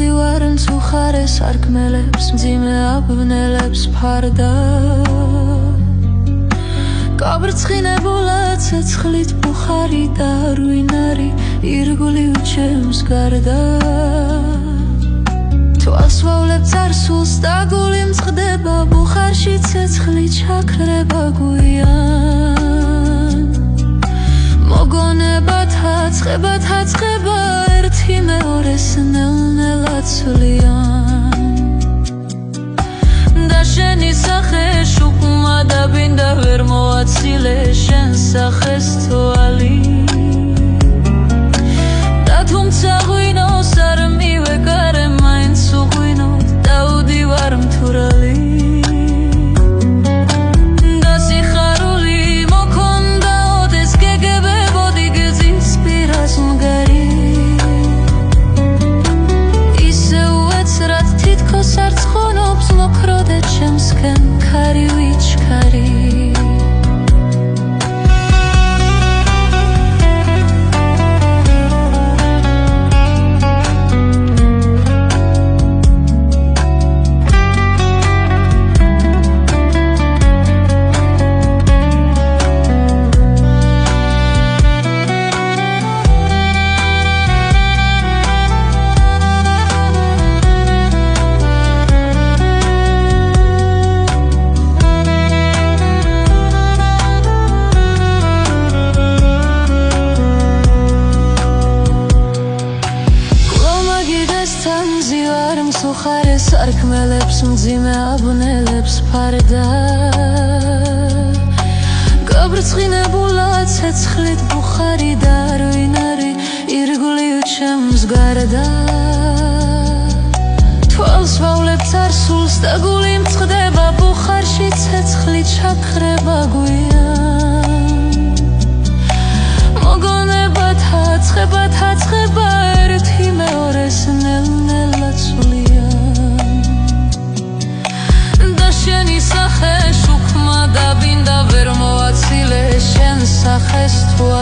მზივარ მწუხარე სარკმელებს მძიმე აბნელებს ფარდა გაბრწყინებულა ცეცხლით ბუხარი და რუინარი ირგული უჩემს გარდა თვალს ვავლებ წარსულს და გული მწყდება ბუხარში ცეცხლი ჩაქრება გვიან მოგონებათ აწყება ერთი მეორეს ნელ-ნელა ცვლიან და შენი სახე შუქმა დაბინდა ვერ მოაცილე შენ სახეს თვალი და თუმცა ღვინოს არ მივეკარე მაინც უღვინოთ დაუდივარ მთვრალი და სიხარული მოქონდა ოდეს გეგებებოდი გზის პირას მგარი ისე უეცრად თითქოს არ ცხონობს მოქროდე ჩემსკენ ქარი ვიჩქარი მწუხარე სარკმელებს მძიმე აბნელებს ფარდა გაბრწყინებულა ცეცხლით ბუხარი და რუინარი ირგული უჩემს გარდა თვალს ვავლებ წარსულს და გული მწყდება ბუხარში ცეცხლი ჩაქრება გვიან მოგონებათ აწყება ერთი მეორეს ნელ-ნელა ცვლიან და შენი სახე შუქმა დაბინდა ვერ მოაცილე შენ სახეს თვალი